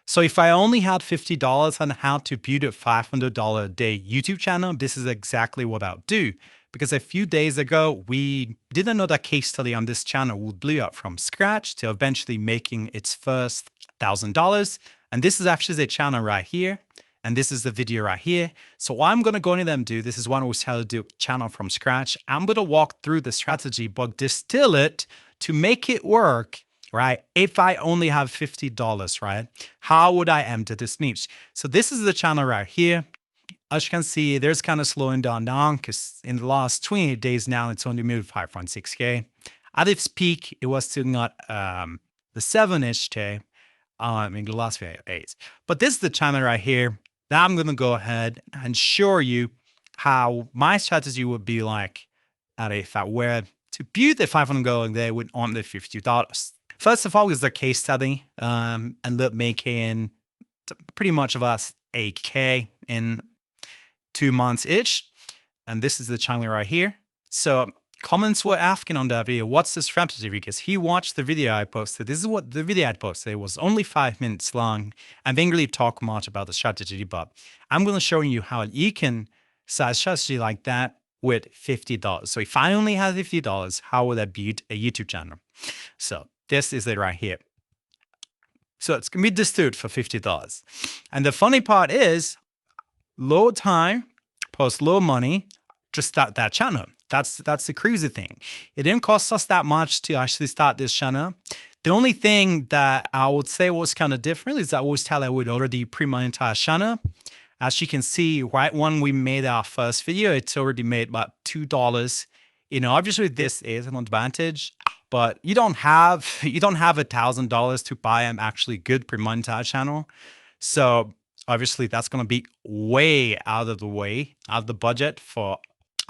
So if I only had $50 on how to build a $500 a day YouTube channel, this is exactly what I'll do. Because a few days ago, we did another case study on this channel who blew up from scratch to eventually making its first $1,000. And this is actually the channel right here. And this is the video right here. So what I'm going to go into them do, this is one who was how to do a channel from scratch. I'm going to walk through the strategy, but distill it to make it work, right? If I only have $50, right? How would I enter this niche? So this is the channel right here. As you can see, there's kind of slowing down now because in the last 28 days now, it's only moved 5.6K. At its peak, it was still not the 7-ish K in the last few days. But this is the channel right here. Now I'm going to go ahead and show you how my strategy would be like if I were to build the $500 a day with only $50. First of all is the case study and look making pretty much of us 8K in 2 months each. And this is the channel right here. So comments were asking on that video, what's the strategy? Because he watched the video I posted. This is what the video I posted. It was only 5 minutes long. I didn't really talk much about the strategy, but I'm going to show you how you can start a strategy like that with $50. So if I only had $50, how would I build a YouTube channel? So this is it right here. So it's going to be distilled for $50. And the funny part is low time, plus low money, just start that channel. That's the crazy thing. It didn't cost us that much to actually start this channel. The only thing that I would say was kind of different is that I was telling I would already pre-monetize channel. As you can see, right when we made our first video, it's already made about $2. You know, obviously this is an advantage, but you don't have $1,000 to buy an actually good pre-monetized channel. So obviously that's going to be way out of the budget for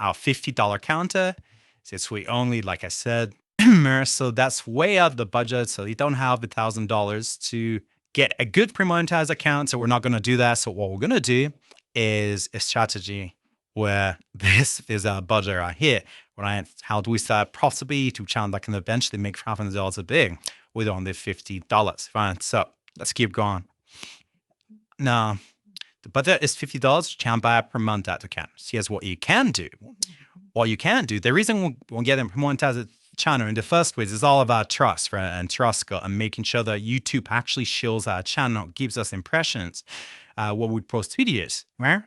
our $50 counter, since we only, like I said, so that's way out of the budget. So you don't have $1,000 to get a good pre-monetized account. So we're not going to do that. So what we're going to do is a strategy where this is our budget right here. Right? How do we start possibly to channel that can eventually make $500 a day with only $50? Fine. So let's keep going. Now, the budget is $50, you can buy per month that account. So here's what you can do. What you can do, the reason we're getting monetized channel in the first place is all about trust, right? And trust and making sure that YouTube actually shows our channel, gives us impressions, when we post videos, right?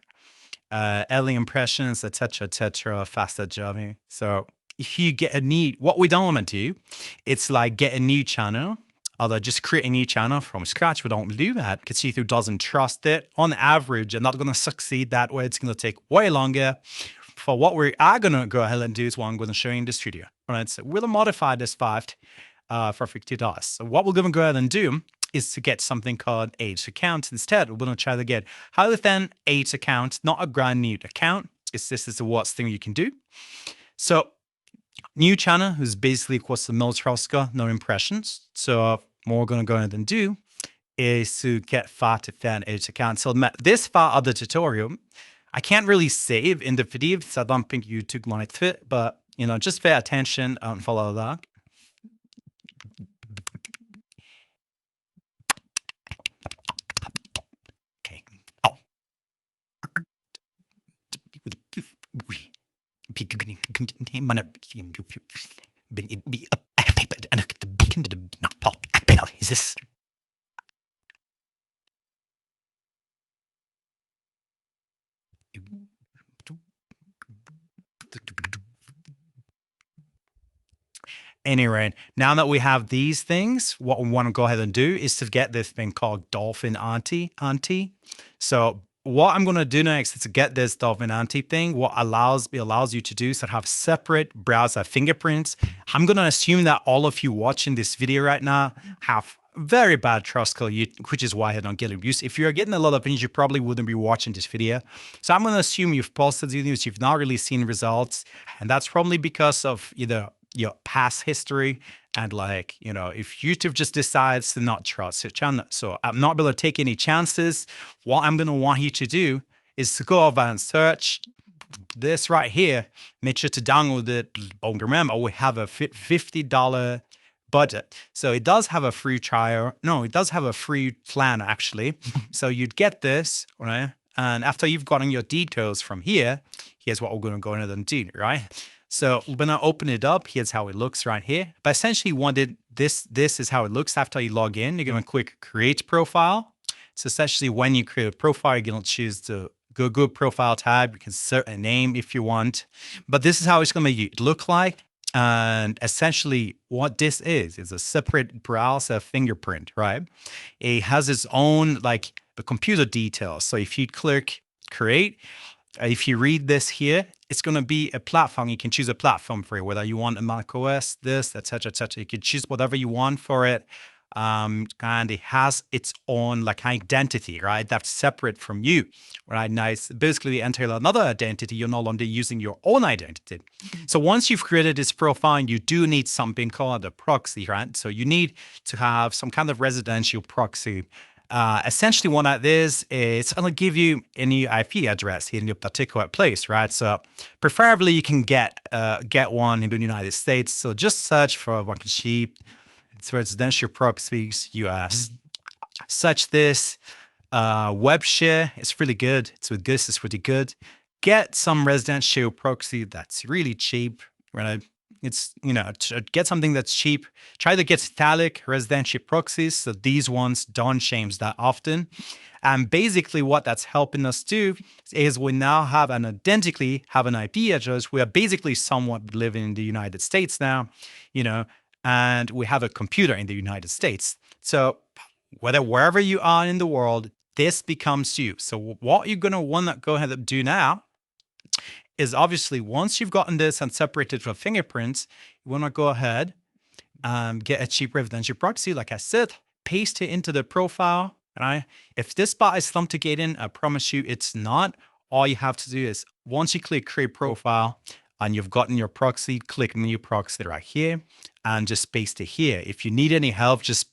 Early impressions, etc., faster jobbing. So if you get a need, what we don't want to do, it's like get a new channel, although just create a new channel from scratch. We don't do that because YouTube doesn't trust it. On average, and not going to succeed that way. It's going to take way longer. For what we are going to go ahead and do is what I'm going to show you in this video. All right, so we'll modify this for $50. So what we're going to go ahead and do is to get something called Age account. Instead, we're going to try to get how to then Age account, not a brand new account. This is the worst thing you can do. So new channel is basically equals to no trust score, no impressions. So what we're going to go ahead and do is to get far to fan Age account. So this far of the tutorial, I can't really save in the video because I don't think YouTube want it fit, but you know, just pay attention and follow that. Okay. Oh. Is this? Anyway, now that we have these things, what we want to go ahead and do is to get this thing called Dolphin Auntie. So what I'm going to do next is to get this Dolphin Auntie thing. What allows you to do is to have separate browser fingerprints. I'm going to assume that all of you watching this video right now have very bad trust score, which is why I don't get abused. If you're getting a lot of things, you probably wouldn't be watching this video. So I'm going to assume you've posted videos, you've not really seen results. And that's probably because of either your past history and like, you know, if YouTube just decides to not trust your channel. So I'm not able to take any chances. What I'm going to want you to do is to go over and search this right here. Make sure to download it. Oh, remember, we have a $50 budget. So it does have a free trial. No, it does have a free plan actually. So you'd get this, right? And after you've gotten your details from here, here's what we're going to go ahead and do, right? So when I open it up, here's how it looks right here. But essentially this is how it looks after you log in. You're going to click create profile. So essentially when you create a profile, you're going to choose the Google profile tab. You can set a name if you want, but this is how it's going to look like. And essentially what this is a separate browser fingerprint, right? It has its own like the computer details. So if you click create, if you read this here, it's going to be a platform. You can choose a platform for it, whether you want a Mac OS, this, etc., etc. You can choose whatever you want for it. And it has its own like identity, right? That's separate from you, right? Now it's basically enter another identity. You're no longer using your own identity. So once you've created this profile, you do need something called a proxy, right? So you need to have some kind of residential proxy. Essentially what that is, it's going to give you a new IP address in your particular place, right? So preferably you can get one in the United States. So just search for one cheap. It's residential proxies US. Search this. Web share, it's really good. It's with this, it's really good. Get some residential proxy that's really cheap, right? It's, get something that's cheap. Try to get static residential proxies. So these ones don't change that often. And basically what that's helping us do is we now have an IP address. We are basically somewhat living in the United States now, and we have a computer in the United States. So wherever you are in the world, this becomes you. So what you're going to want to go ahead and do now is obviously once you've gotten this and separated from fingerprints, you want to go ahead and get a cheap residential proxy. Like I said, paste it into the profile. Right? If this part is authenticating, I promise you it's not. All you have to do is once you click create profile and you've gotten your proxy, click new proxy right here and just paste it here. If you need any help, just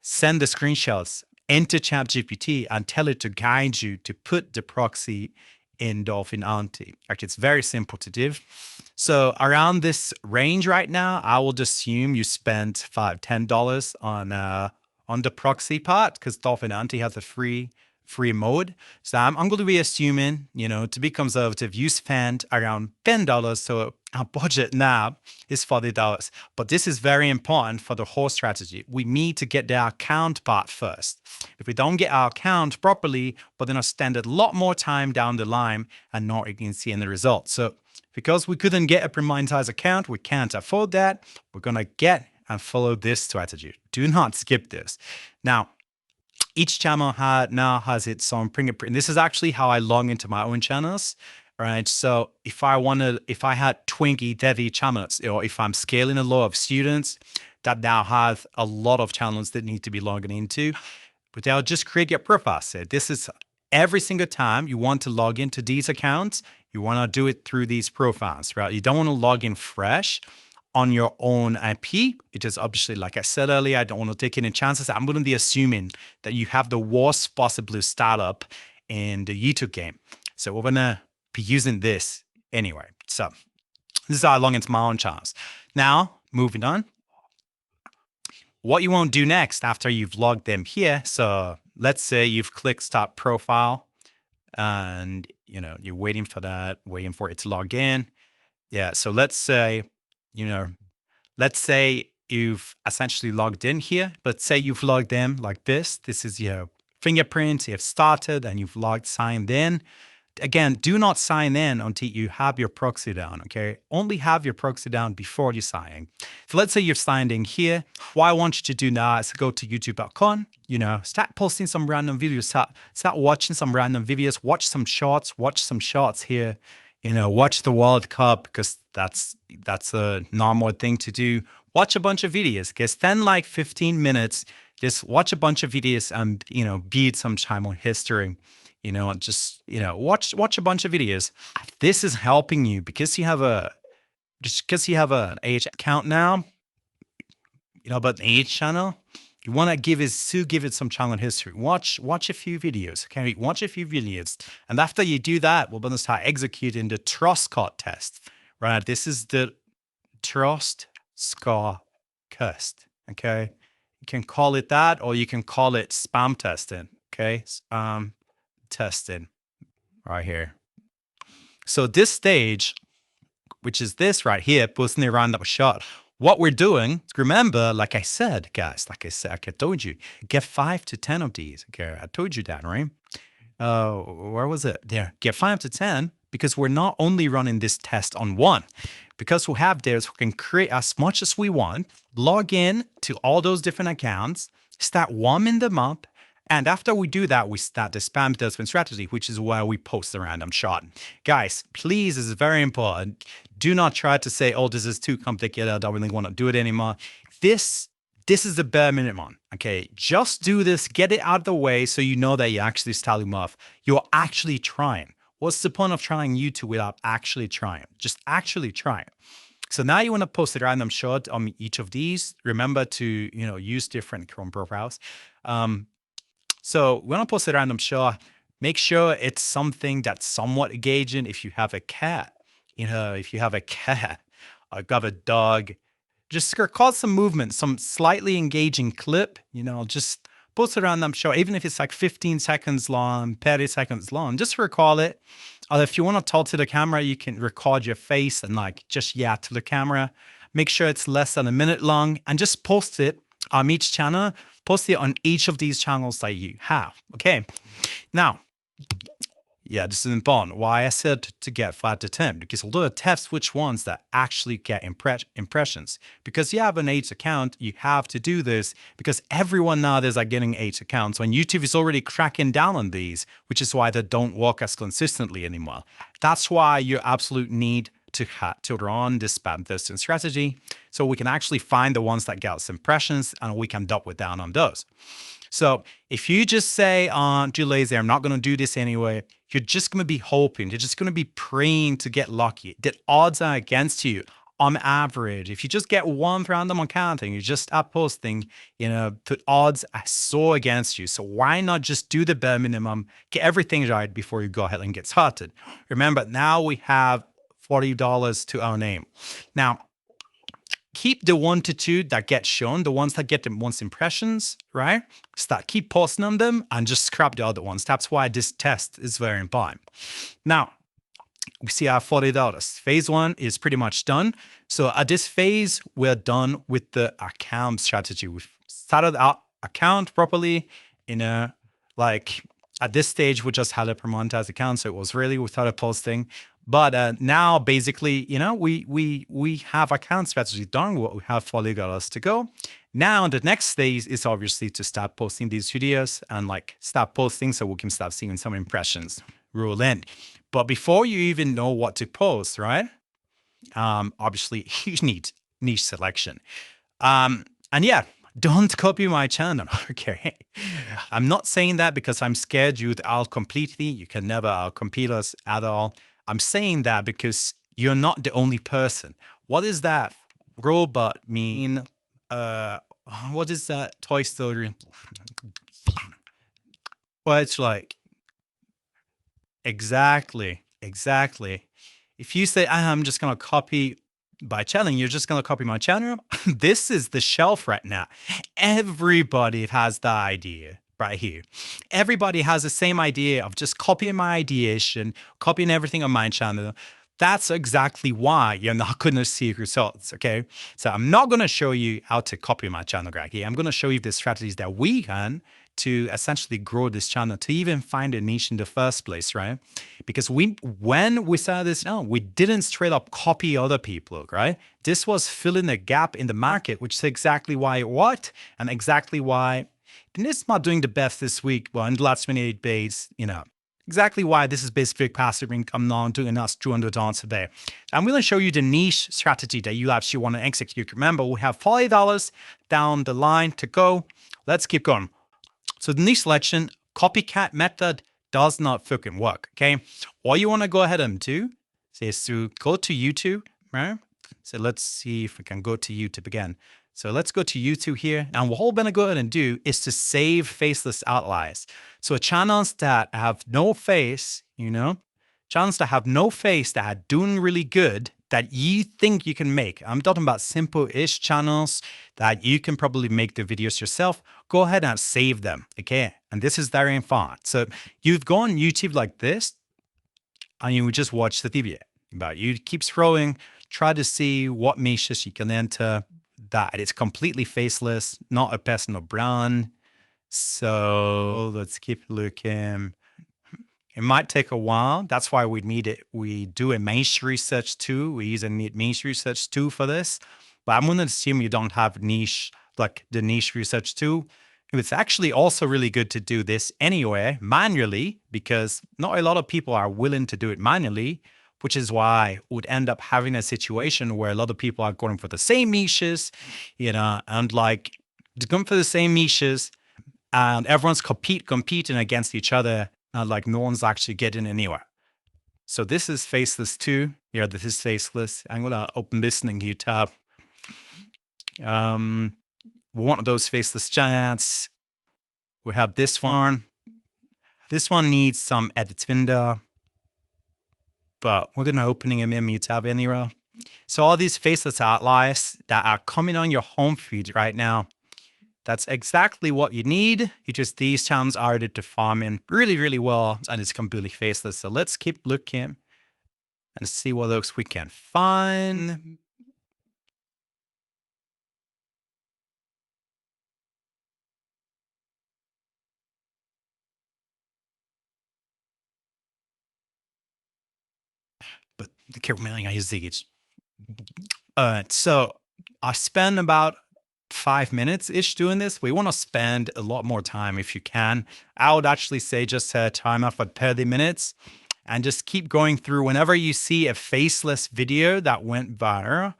send the screenshots into ChatGPT and tell it to guide you to put the proxy in Dolphin Auntie. Actually, it's very simple to do. So around this range right now, I will just assume you spent $5, $10 on the proxy part because Dolphin Auntie has a free mode. So I'm going to be assuming, to be conservative, you spent around $10. So our budget now is $40. But this is very important for the whole strategy. We need to get the account part first. If we don't get our account properly, we're going to spend a lot more time down the line and not even see any results. So because we couldn't get a pre-monetized account, we can't afford that. We're going to get and follow this strategy. Do not skip this. Now, each channel now has its own fingerprint. This is actually how I log into my own channels, right? So if I had 20 Devi channels, or if I'm scaling a lot of students that now have a lot of channels that need to be logging into, but they'll just create your profile. So this is every single time you want to log into these accounts, you want to do it through these profiles, right? You don't want to log in fresh on your own IP, because obviously, like I said earlier, I don't want to take any chances. I'm going to be assuming that you have the worst possible startup in the YouTube game. So we're going to be using this anyway. So this is how I log into my own channels. Now, moving on. What you want to do next after you've logged them here. So let's say you've clicked start profile and you're waiting for it to log in. Yeah. So let's say you've essentially logged in here. Let's say you've logged in like this. This is your fingerprint. You've started and you've signed in. Again, do not sign in until you have your proxy down, okay? Only have your proxy down before you sign. So let's say you've signed in here. What I want you to do now is go to youtube.com, start posting some random videos, start watching some random videos, watch some shots here, watch the World Cup because that's a normal thing to do. Watch a bunch of videos, okay? Spend like 15 minutes, just watch a bunch of videos and, beat some time on history. Watch a bunch of videos. This is helping you because you have an AH account now, but an AH channel, you want to give it some channel history. Watch a few videos, okay? Watch a few videos. And after you do that, we're going to start executing the trust score test, right? This is the trust score cursed. Okay. You can call it that, or you can call it spam testing. Okay. Testing right here. So this stage, which is this right here, posting a random shot. What we're doing, remember, like I said, guys, like I told you, get 5 to 10 of these. Okay. I told you that, right? Where was it? There. Get 5 to 10 because we're not only running this test on one. Because we have this, we can create as much as we want, log in to all those different accounts, start warming them up. And after we do that, we start the spam testing strategy, which is where we post the random shot. Guys, please, this is very important. Do not try to say, oh, this is too complicated. I don't really want to do it anymore. This is the bare minimum, okay? Just do this, get it out of the way so you know that you're actually starting off. You're actually trying. What's the point of trying YouTube without actually trying? Just actually trying. So now you want to post a random shot on each of these. Remember to, use different Chrome profiles. So we want to post a random shot. Make sure it's something that's somewhat engaging. If you have a cat, if you have a cat, or got a dog, just record some movement, some slightly engaging clip, just post a random shot, even if it's like 15 seconds long, 30 seconds long, just recall it. Or if you want to talk to the camera, you can record your face and just to the camera. Make sure it's less than a minute long and just post it on each channel. Post it on each of these channels that you have. Okay. Now, this is important. Why I said to get 5 to 10, because although test which ones that actually get impressions. Because you have an 8 account, you have to do this because everyone nowadays are getting 8 accounts when YouTube is already cracking down on these, which is why they don't work as consistently anymore. That's why you absolutely need to run this spam testing strategy so we can actually find the ones that get impressions and we can double down on those. So if you just say, too lazy, I'm not going to do this anyway, you're just going to be hoping, you're just going to be praying to get lucky. The odds are against you on average. If you just get one random account and you just start posting, the odds are so against you. So why not just do the bare minimum, get everything right before you go ahead and get started? Remember, now we have $40 to our name. Now, keep the 1 to 2 that get shown, the ones that get the most impressions, right? Keep posting on them and just scrap the other ones. That's why this test is very important. Now, we see our $40. Phase 1 is pretty much done. So at this phase, we're done with the account strategy. We've started our account properly at this stage, we just had a monetized account. So it was really, we started posting. But now basically, we have account strategy done. We have $40 to go. Now the next phase is obviously to start posting these videos and start posting so we can start seeing some impressions roll in. But before you even know what to post, right? Obviously you need niche selection. Don't copy my channel, okay? I'm not saying that because I'm scared you'd out completely. You can never outcompete us at all. I'm saying that because you're not the only person. What is that robot mean? What is that Toy Story? Well, it's exactly. If you say, I'm just going to copy by channel, you're just going to copy my channel. This is the shelf right now. Everybody has the idea right here. Everybody has the same idea of just copying my ideation, copying everything on my channel. That's exactly why you're not going to see results, okay? So I'm not going to show you how to copy my channel right here. I'm going to show you the strategies that we can to essentially grow this channel, to even find a niche in the first place, right? Because when we started this now, we didn't straight up copy other people, right? This was filling a gap in the market, which is exactly why it worked and exactly why it's not doing the best this week, well, in the last 28 days, exactly why this is basically passive income now doing us $200 a day. I'm going to show you the niche strategy that you actually want to execute. Remember, we have $40 down the line to go. Let's keep going. So the niche selection copycat method does not fucking work, okay? All you want to go ahead and do is to go to YouTube, right? So let's see if we can go to YouTube again. So let's go to YouTube here. And what we're going to go ahead and do is to save faceless outliers. So channels that have no face, channels that have no face that are doing really good, that you think you can make. I'm talking about simple-ish channels that you can probably make the videos yourself. Go ahead and save them, okay? And this is very fun. So you've gone YouTube like this, and you just watch the video. But you keep scrolling, try to see what niches you can enter that it's completely faceless, not a personal brand. So let's keep looking. It might take a while. That's why we need it. We do a niche research too. We use a niche research tool for this. But I'm going to assume you don't have niche, like the niche research tool. It's actually also really good to do this anyway, manually, because not a lot of people are willing to do it manually, which is why we would end up having a situation where a lot of people are going for the same niches, and like going for the same niches, and everyone's competing against each other, and like no one's actually getting anywhere. So this is faceless too. Yeah, this is faceless. I'm gonna open this in the tab. One of those faceless giants. We have this one. This one needs some edit window, but we're gonna opening him in mute tab anyway. So all these faceless outliers that are coming on your home feed right now, that's exactly what you need. These channels are performing really, really well, and it's completely faceless. So let's keep looking and see what else we can find. But I use these. So I spend about 5 minutes-ish doing this. We want to spend a lot more time if you can. I would actually say just set a timer for 30 minutes and just keep going through. Whenever you see a faceless video that went viral,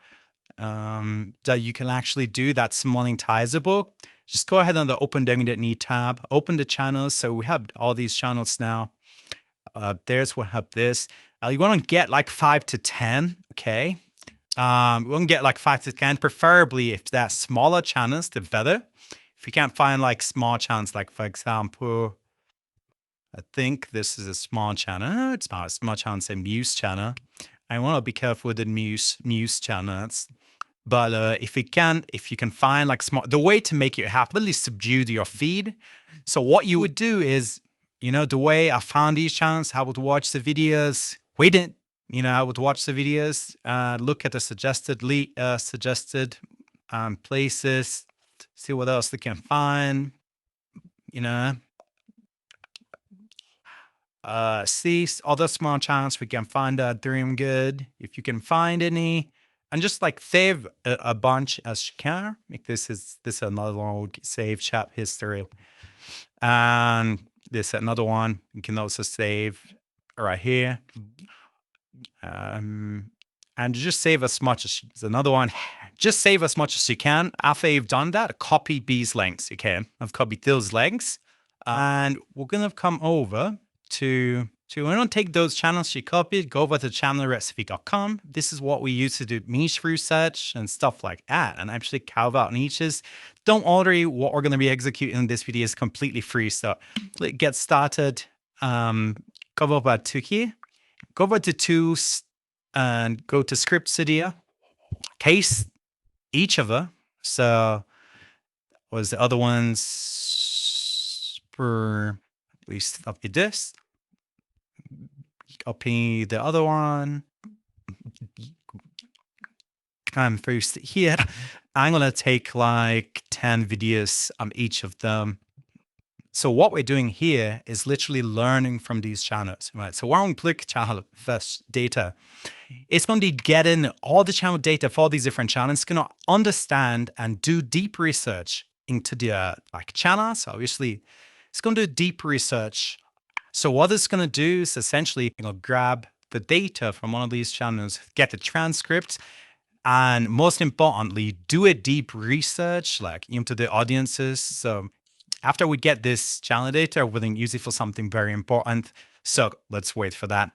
that you can actually do that's monetizable, just go ahead on the open .NET tab, open the channels. So we have all these channels now. There's what have this. You want to get like 5 to 10, okay? We want to get like 5 to 10, preferably if they're smaller channels, the better. If you can't find like small channels, like for example, I think this is a small channel. It's not a small channel, it's a Muse channel. I want to be careful with the Muse channels. But if you can find like small, the way to make it happen is subdue your feed. So what you would do is, the way I found these channels, I would watch the videos, I would watch the videos, look at the suggested places, see what else they can find, see other small channels we can find that doing good, if you can find any, and just like save a bunch as you can. Like this is another one, we'll save chat history, and this another one you can also save right here. And just save as much as another one. Just save as much as you can. After you've done that, copy these links. Okay, I've copied those links, and we're gonna come over to we're gonna take those channels you copied, go over to channelrecipe.com. This is what we use to do niche research and stuff like that, and actually carve out niches. Don't worry, what we're gonna be executing in this video is completely free. So let's get started. Go over to here. Go over to tools and go to script studio, case each of them. So was the other ones for at least copy this, copy the other one, come first here. I'm gonna take like 10 videos on each of them. So what we're doing here is literally learning from these channels, right? So when we click channel first data, it's going to be getting all the channel data for all these different channels. It's going to understand and do deep research into the like channels. So obviously, it's going to do deep research. So what it's going to do is essentially grab the data from one of these channels, get the transcript, and most importantly, do a deep research like into the audiences. So after we get this channel data, we're going to use it for something very important. So let's wait for that.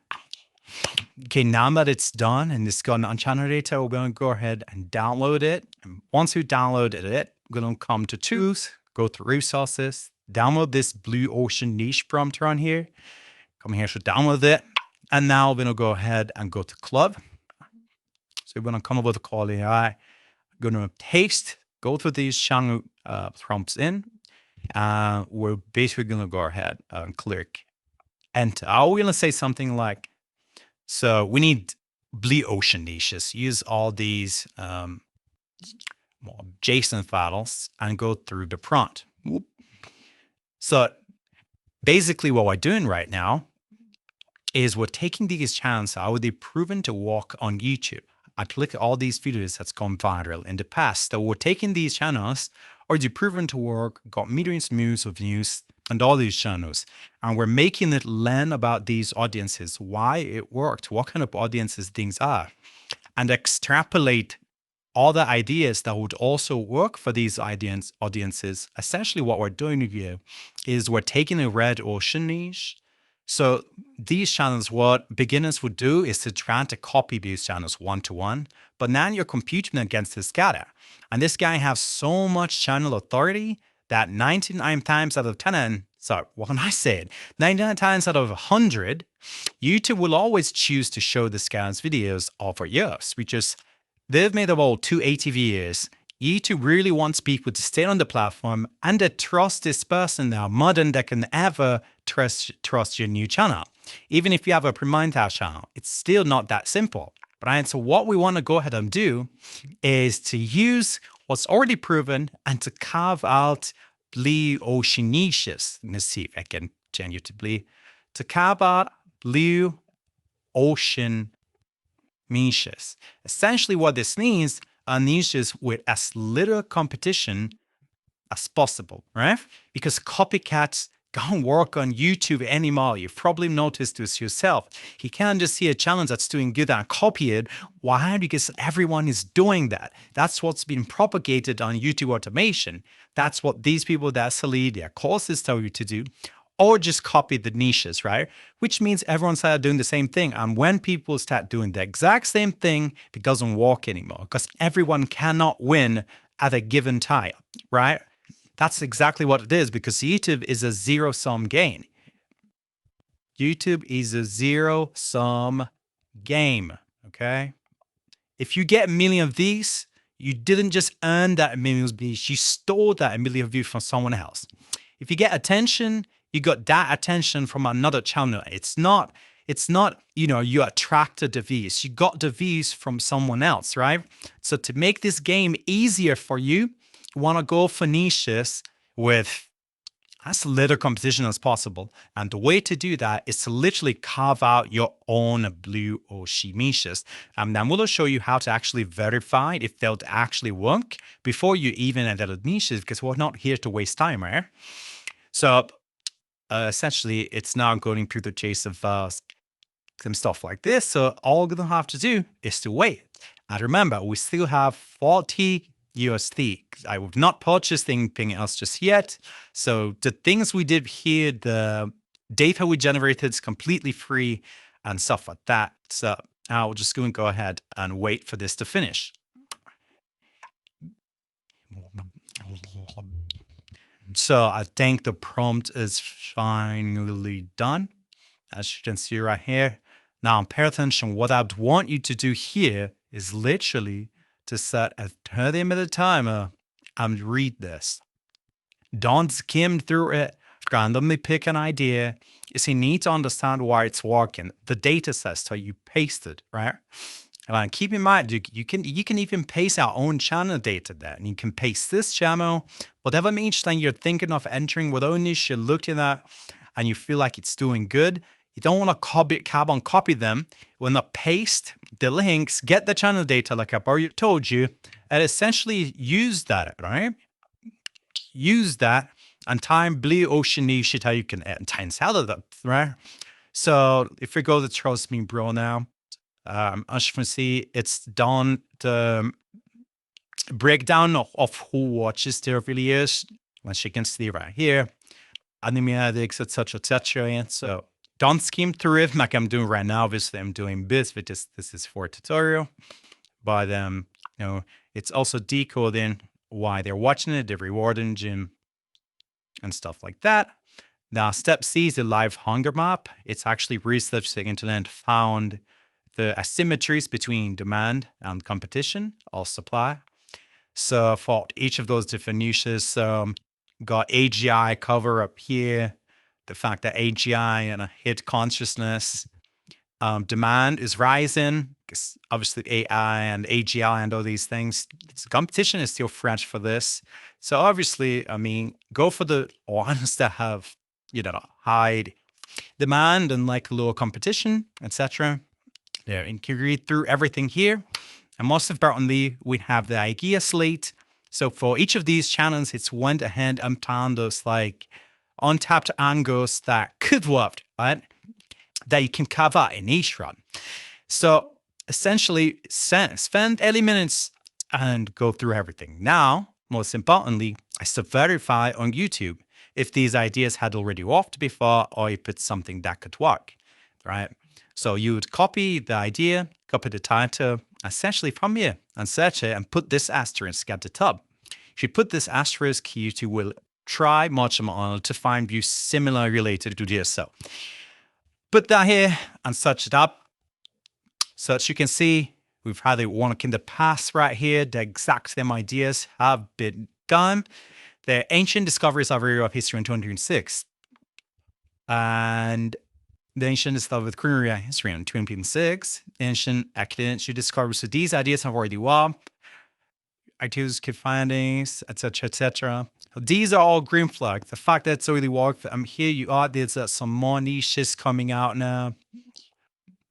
Okay, now that it's done and it's gone on channel data, we're going to go ahead and download it. And once we downloaded it, we're going to come to tools, go to resources, download this Blue Ocean niche prompter on here. Come here to download it. And now we're going to go ahead and go to club. So we're going to come up with a Claude AI. Going to go through these channel prompts in. We're basically going to go ahead and click enter. I'm going to say something like, so we need blue ocean niches. Use all these JSON files and go through the prompt. Whoop. So basically what we're doing right now is we're taking these channels that are already proven to work on YouTube. I click all these videos that's gone viral in the past. So we're taking these channels already proven to work, got millions of views, and all these channels. And we're making it learn about these audiences, why it worked, what kind of audiences things are, and extrapolate all the ideas that would also work for these audiences. Essentially what we're doing here is we're taking a red ocean niche. So these channels, what beginners would do is to try to copy these channels one-to-one, but now you're competing against this guy. And this guy has so much channel authority that 99 times out of 10, sorry, when I said 99 times out of 100, YouTube will always choose to show this guy's videos over years, which is they've made about 280 years. YouTube really wants people to stay on the platform and to trust this person now more than they can ever trust your new channel. Even if you have a premium channel, it's still not that simple. Right? So what we want to go ahead and do is to use what's already proven and to carve out blue ocean niches. Let's see if I can change it to blue. To carve out blue ocean niches. Essentially what this means are niches with as little competition as possible, right? Because copycats don't work on YouTube anymore. You've probably noticed this yourself. You can't just see a challenge that's doing good and copy it. Why? Because everyone is doing that. That's what's been propagated on YouTube automation. That's what these people that sell their courses tell you to do. Or just copy the niches, right? Which means everyone started doing the same thing. And when people start doing the exact same thing, it doesn't work anymore because everyone cannot win at a given time, right? That's exactly what it is because YouTube is a zero-sum game. YouTube is a zero-sum game, okay? If you get a million of these, you didn't just earn that million of these, you stole that million of views from someone else. If you get attention, you got that attention from another channel. It's not, you attracted the views. You got the views from someone else, right? So to make this game easier for you, you want to go for niches with as little competition as possible. And the way to do that is to literally carve out your own blue ocean niches. And I'm going to show you how to actually verify if they'll actually work before you even enter the niches, because we're not here to waste time, right? So essentially, it's now going through the chase of some stuff like this. So all we're going to have to do is to wait. And remember, we still have 40 USD. I have not purchased anything else just yet. So the things we did here, the data we generated is completely free and stuff like that. So I'll just go and go ahead and wait for this to finish. So I think the prompt is finally done, as you can see right here. Now, pay attention. What I'd want you to do here is literally to set a 30-minute timer and read this. Don't skim through it, randomly pick an idea. You need to understand why it's working. The data says so you paste it, right? And keep in mind, you can even paste our own channel data there. And you can paste this channel, whatever niche thing you're thinking of entering, whatever niche you're looking at, and you feel like it's doing good. You don't want to carbon copy them. You want to paste the links, get the channel data like I've already told you, and essentially use that, right? Use that and time blue ocean niche how you can times out of that, right? So if we go to Trust Me Bro now, as you can see, it's done the breakdown of who watches their videos, as you can see right here, anime addicts, etc. So don't skim through it like I'm doing right now. Obviously, I'm doing this, but this is for a tutorial. But it's also decoding why they're watching it, the reward engine, and stuff like that. Now, step C is the live hunger map. It's actually researched the internet, found the asymmetries between demand and competition or supply. So for each of those different niches, got AGI cover up here, the fact that AGI and a hit consciousness, demand is rising because obviously AI and AGI and all these things. Competition is still fresh for this. So obviously, I mean, go for the ones that have, high demand and like lower competition, etc. There, and can read through everything here. And most importantly, we have the idea slate. So for each of these channels, it's went ahead and found those like untapped angles that could work, right? That you can cover in each run. So essentially, spend 80 minutes and go through everything. Now, most importantly, I still verify on YouTube if these ideas had already worked before or if it's something that could work, right? So you would copy the idea, copy the title, essentially from here, and search it and put this asterisk at the top. If you put this asterisk, YouTube will try much more to find views similar related to this. So put that here and search it up. So as you can see, we've had it work in the past right here. The exact same ideas have been done. The ancient discoveries of area of history in 2006. And the ancient discovery of Korean history in 2006. Ancient academic discoveries. So these ideas have already worked. Ideas, key findings, etc., etc. These are all green flags. The fact that it's already worked. Here you are. There's some more niches coming out now.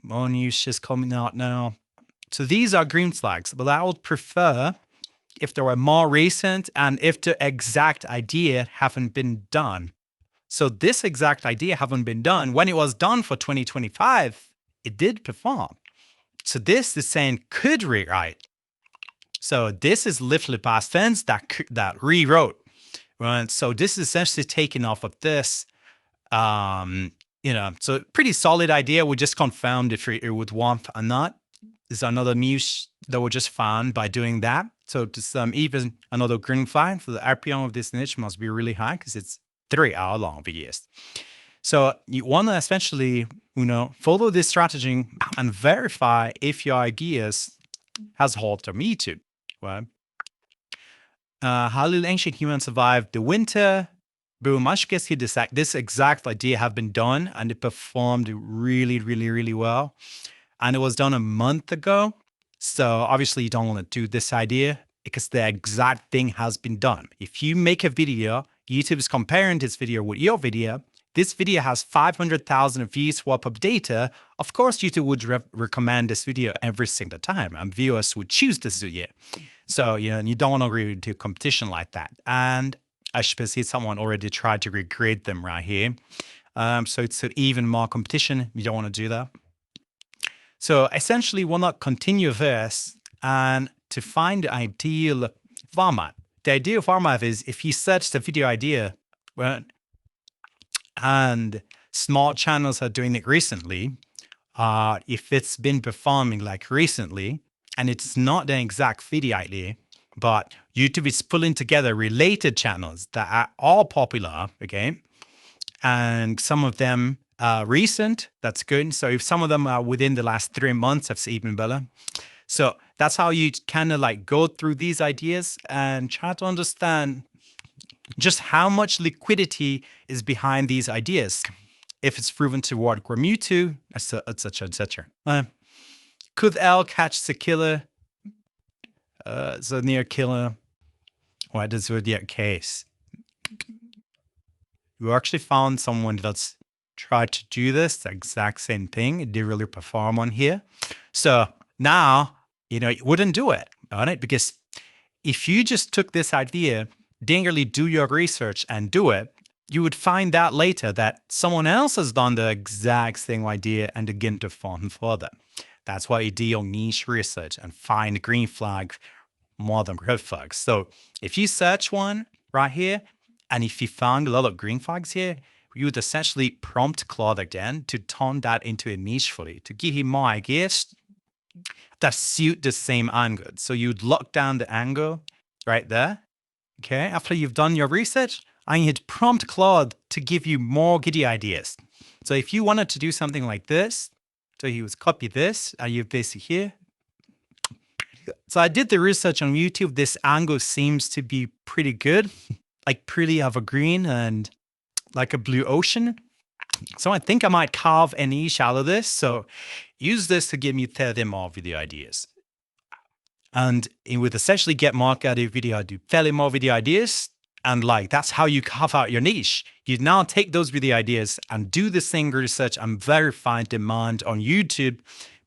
More niches coming out now. So these are green flags, but I would prefer if they were more recent and if the exact idea haven't been done. So this exact idea haven't been done. When it was done for 2025, it did perform. So this is saying could rewrite. So this is literally past tense that rewrote. Right? So this is essentially taken off of this. So pretty solid idea. We just confirmed if it would want or not. There's another niche that we just found by doing that. So just even another green flag for the RPM of this niche must be really high because it's 3-hour long videos. So you want to essentially, follow this strategy and verify if your ideas has hold on YouTube. Right? How did ancient humans survive the winter? Boom, I guess this exact idea have been done and it performed really, really, really well. And it was done a month ago. So obviously you don't want to do this idea because the exact thing has been done. If you make a video, YouTube is comparing this video with your video. This video has 500,000 views worth of data. Of course, YouTube would recommend this video every single time and viewers would choose this video. So, you don't want to really do competition like that. And I should see someone already tried to recreate them right here. So it's even more competition. You don't want to do that. So essentially, we'll not continue this and to find the ideal format. The ideal format is if you search the video idea, right, and small channels are doing it recently, if it's been performing like recently, and it's not the exact video idea, but YouTube is pulling together related channels that are all popular, okay? And some of them are recent, that's good. So if some of them are within the last 3 months, that's even better. So that's how you kind of like go through these ideas and try to understand just how much liquidity is behind these ideas. If it's proven to work for Mewtwo, etc., etc. Could L catch the killer? The near killer. What is with the case? We actually found someone that's tried to do this, the exact same thing. It did really perform on here. So now, you wouldn't do it, right? Because if you just took this idea, didn't really do your research and do it, you would find out later that someone else has done the exact same idea and again perform further. That's why you do your niche research and find green flag more than red flags. So if you search one right here, and if you found a lot of green flags here, you would essentially prompt Claude again to turn that into a niche for you, to give him more ideas that suit the same angle. So you'd lock down the angle right there. Okay, after you've done your research, and you'd prompt Claude to give you more giddy ideas. So if you wanted to do something like this, So he was copy this, and you basically here. So I did the research on YouTube. This angle seems to be pretty good, like pretty evergreen and like a blue ocean. So I think I might carve a niche out of this. So use this to give me 30 more video ideas. And it would essentially get more video, I do 30 more video ideas. And like, that's how you carve out your niche. You now take those video ideas and do the same research and verify demand on YouTube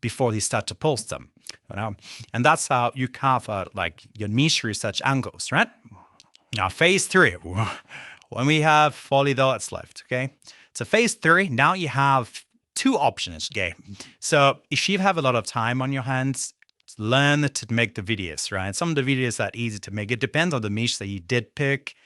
before you start to post them. You know? And that's how you carve out like your niche research angles, right? Now, phase 3, when we have 40 dollars left, okay? So phase 3, now you have 2 options, okay? So if you have a lot of time on your hands, learn to make the videos, right? Some of the videos are easy to make. It depends on the niche that you did pick,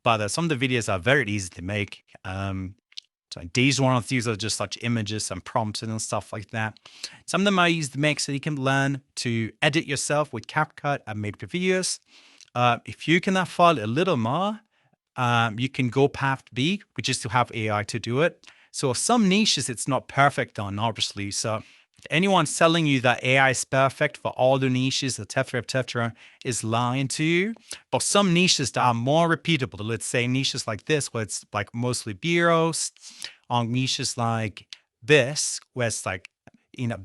but some of the videos are very easy to make. So these are just such images and prompts and stuff like that. Some of them are easy to make, so you can learn to edit yourself with CapCut and make the videos. If you can afford a little more, you can go path B, which is to have AI to do it. So some niches, it's not perfect on, obviously. So anyone selling you that AI is perfect for all the niches, etc., is lying to you. But some niches that are more repeatable, let's say niches like this, where it's like mostly bureaus, or niches like this, where it's like,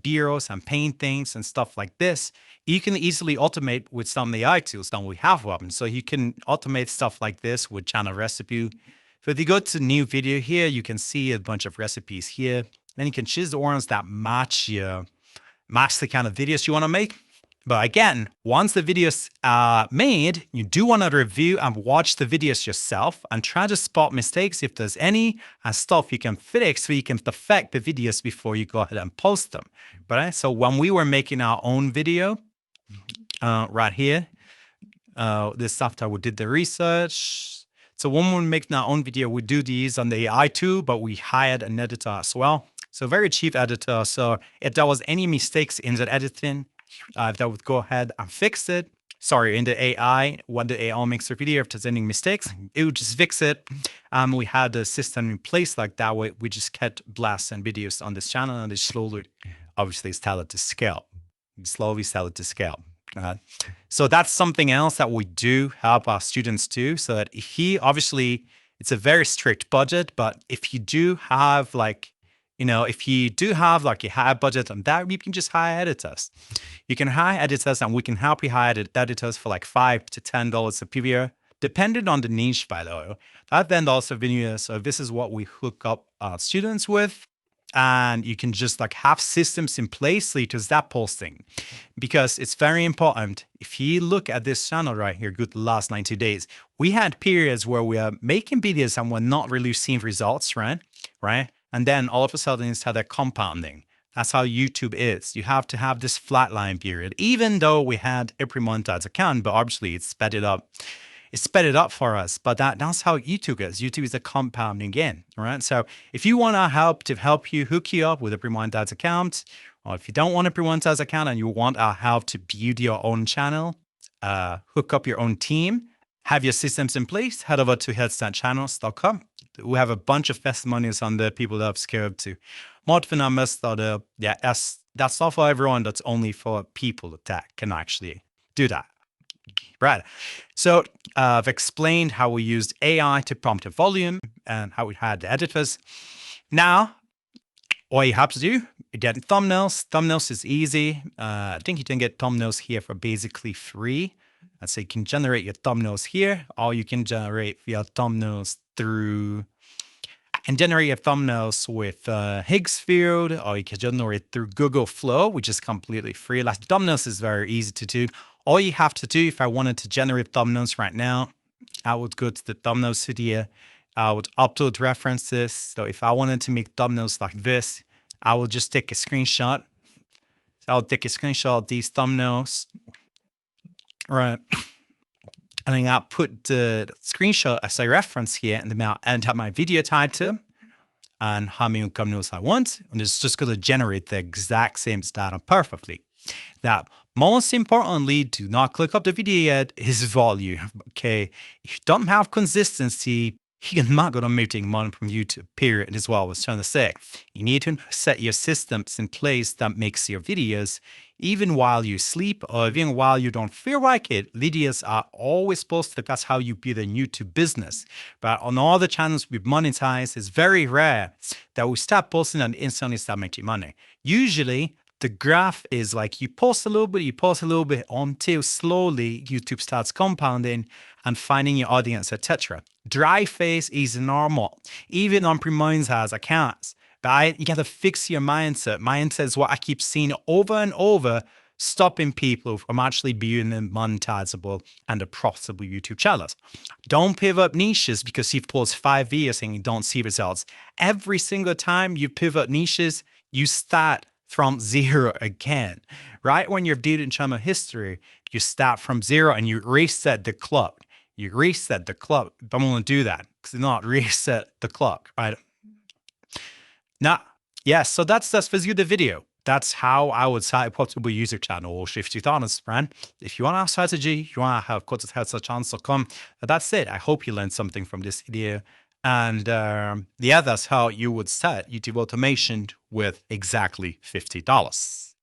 bureaus and paintings and stuff like this, you can easily automate with some AI tools that we have of them. So you can automate stuff like this with channel recipe. So if you go to new video here, you can see a bunch of recipes here. Then you can choose the ones that match the kind of videos you want to make. But again, once the videos are made, you do want to review and watch the videos yourself and try to spot mistakes if there's any and stuff you can fix so you can perfect the videos before you go ahead and post them. Right? So when we were making our own video right here, this after we did the research. So when we make our own video, we do these on the AI too, but we hired an editor as well. So very cheap editor. So if there was any mistakes in that editing, that would go ahead and fix it. Sorry, in the AI, when the AI makes a video, if there's any mistakes, it would just fix it. We had the system in place like that way. We just kept blasting videos on this channel and it slowly, obviously, started to scale. Slowly started to scale. So that's something else that we do help our students do. So that obviously, it's a very strict budget, but if you do have like, if you do have like a high budget on that, you can just hire editors. You can hire editors and we can help you hire editors for like $5 to $10 a video, depending on the niche, by the way. That then also video. So this is what we hook up our students with. And you can just like have systems in place so you can start posting. Because it's very important. If you look at this channel right here, good last 90 days, we had periods where we are making videos and we're not really seeing results, right? And then all of a sudden it started compounding. That's how YouTube is. You have to have this flatline period, even though we had every monetized account, but obviously it sped it up. It sped it up for us, but that's how YouTube is. YouTube is a compounding game, right? So if you want our help to help you hook you up with a pre-monetized account, or if you don't want a pre-monetized account and you want our help to build your own channel, hook up your own team, have your systems in place, head over to headstartchannels.com. We have a bunch of testimonials on the people that have scaled to multiple numbers. That's not for everyone. That's only for people that can actually do that. Right. So I've explained how we used AI to prompt a volume and how we had the editors. Now, all you have to do, get thumbnails. Thumbnails is easy. I think you can get thumbnails here for basically free. And so you can generate your thumbnails here, or you can generate your thumbnails through, with Higgsfield, or you can generate through Google Flow, which is completely free. Like thumbnails is very easy to do. All you have to do, if I wanted to generate thumbnails right now, I would go to the thumbnail studio. I would upload references. So if I wanted to make thumbnails like this, I would just take a screenshot. So I'll take a screenshot of these thumbnails, right? And then I'll put the screenshot as a reference here, and then I'll enter my video title and how many thumbnails I want. And it's just going to generate the exact same data perfectly. Now, most importantly, do not click up the video yet, is volume. Okay, if you don't have consistency, you're not going to be making money from YouTube, period, is what I was trying to say. You need to set your systems in place that makes your videos, even while you sleep or even while you don't feel like it, videos are always posted. That's how you build a YouTube business. But on all the channels we've monetized, it's very rare that we start posting and instantly start making money. Usually, the graph is like you post a little bit until slowly YouTube starts compounding and finding your audience, etc. Dry phase is normal, even on pre-monetized accounts. But you got to fix your mindset. Mindset is what I keep seeing over and over, stopping people from actually building monetizable and a profitable YouTube channels. Don't pivot niches because you've posted 5 videos and you don't see results. Every single time you pivot niches, you start from zero again. Right when you're building channel history, you start from zero and you reset the clock. You reset the clock. Don't want to do that because not reset the clock, right? Now, yes, so that's for you the video. That's how I would start a profitable user channel or shift your thoughts, friend. If you want our strategy, you want to have channels.com. That's it. I hope you learned something from this video. And yeah, that's how you would start YouTube automation with exactly $50.